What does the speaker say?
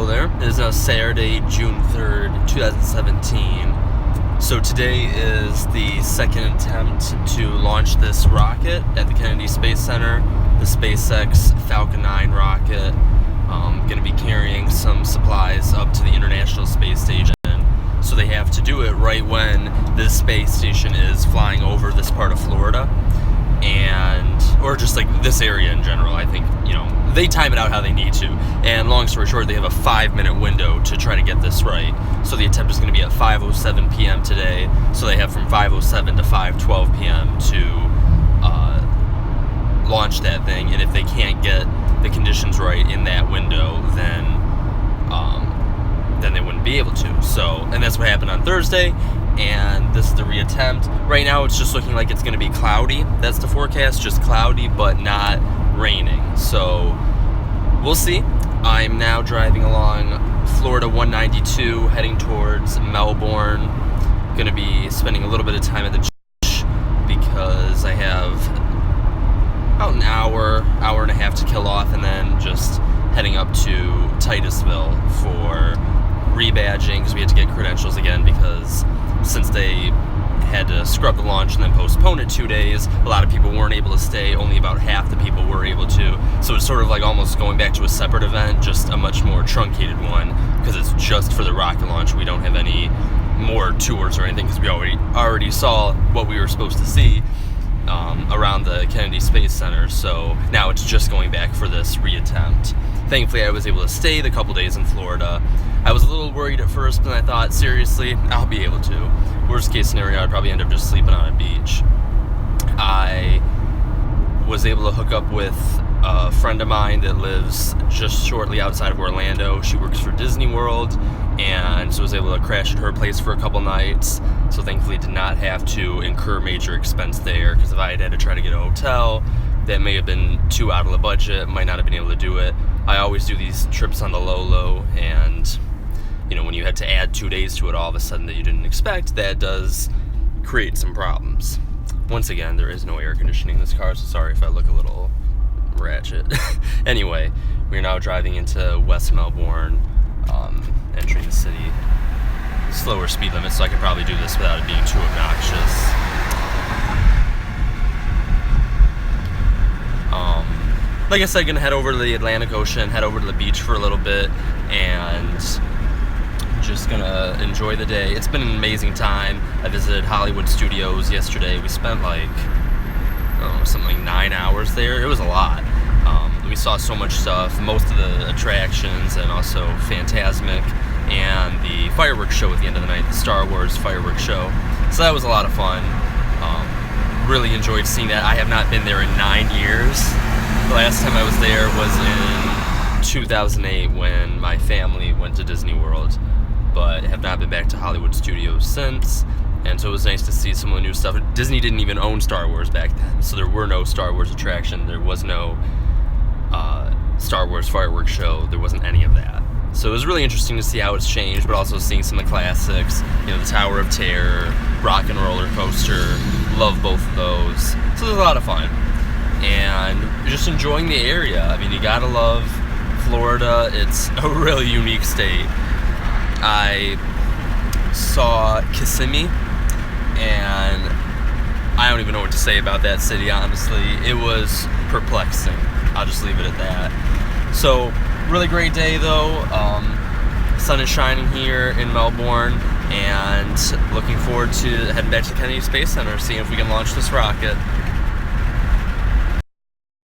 there. It is now Saturday, June 3rd, 2017. So today is the second attempt to launch this rocket at the Kennedy Space Center, the SpaceX Falcon 9 rocket. Going to be carrying some supplies up to the International Space Station. So they have to do it right when this space station is flying over this part of Florida, or just like this area in general. I think, they time it out how they need to. And long story short, they have a 5-minute window to try to get this right. So the attempt is going to be at 5:07 p.m. today. So they have from 5:07 to 5:12 p.m. to launch that thing. And if they can't get the conditions right in that window, then they wouldn't be able to. So, and that's what happened on Thursday, and this is the reattempt. Right now it's just looking like it's going to be cloudy. That's the forecast, just cloudy but not raining. So we'll see. I'm now driving along Florida 192 heading towards Melbourne. Going to be spending a little bit of time at the beach because I have about an hour and a half to kill off, and then just heading up to Titusville for rebadging, because we had to get credentials again, because since they had to scrub the launch and then postpone it 2 days, a lot of people weren't able to stay. Only about half the people were able to. So it's sort of like almost going back to a separate event, just a much more truncated one, because it's just for the rocket launch. We don't have any more tours or anything, because we already saw what we were supposed to see around the Kennedy Space Center. So now it's just going back for this reattempt. Thankfully, I was able to stay the couple days in Florida. I was a little worried at first, but I thought, seriously, I'll be able to. Worst case scenario, I'd probably end up just sleeping on a beach. I was able to hook up with a friend of mine that lives just shortly outside of Orlando. She works for Disney World, and so was able to crash at her place for a couple nights. So thankfully did not have to incur major expense there, because if I had to try to get a hotel, that may have been too out of the budget, might not have been able to do it. I always do these trips on the low, and when you had to add 2 days to it all of a sudden that you didn't expect, that does create some problems. Once again, there is no air conditioning in this car, so sorry if I look a little ratchet. Anyway, we're now driving into West Melbourne, entering the city. Slower speed limit, so I could probably do this without it being too obnoxious. Like I said, gonna head over to the Atlantic Ocean, head over to the beach for a little bit, and just gonna enjoy the day. It's been an amazing time. I visited Hollywood Studios yesterday. We spent something like 9 hours there. It was a lot. We saw so much stuff, most of the attractions, and also Fantasmic, and the fireworks show at the end of the night, the Star Wars fireworks show. So that was a lot of fun. Really enjoyed seeing that. I have not been there in 9 years. The last time I was there was in 2008 when my family went to Disney World, but have not been back to Hollywood Studios since. And so it was nice to see some of the new stuff. Disney didn't even own Star Wars back then, so there were no Star Wars attraction. There was no Star Wars fireworks show. There wasn't any of that. So it was really interesting to see how it's changed, but also seeing some of the classics. The Tower of Terror, Rock and Roller Coaster. Love both of those. So it was a lot of fun. And just enjoying the area. I mean, you gotta love Florida. It's a really unique state. I saw Kissimmee, and I don't even know what to say about that city, honestly. It was perplexing. I'll just leave it at that. So, really great day though. Sun is shining here in Melbourne, and looking forward to heading back to the Kennedy Space Center, seeing if we can launch this rocket.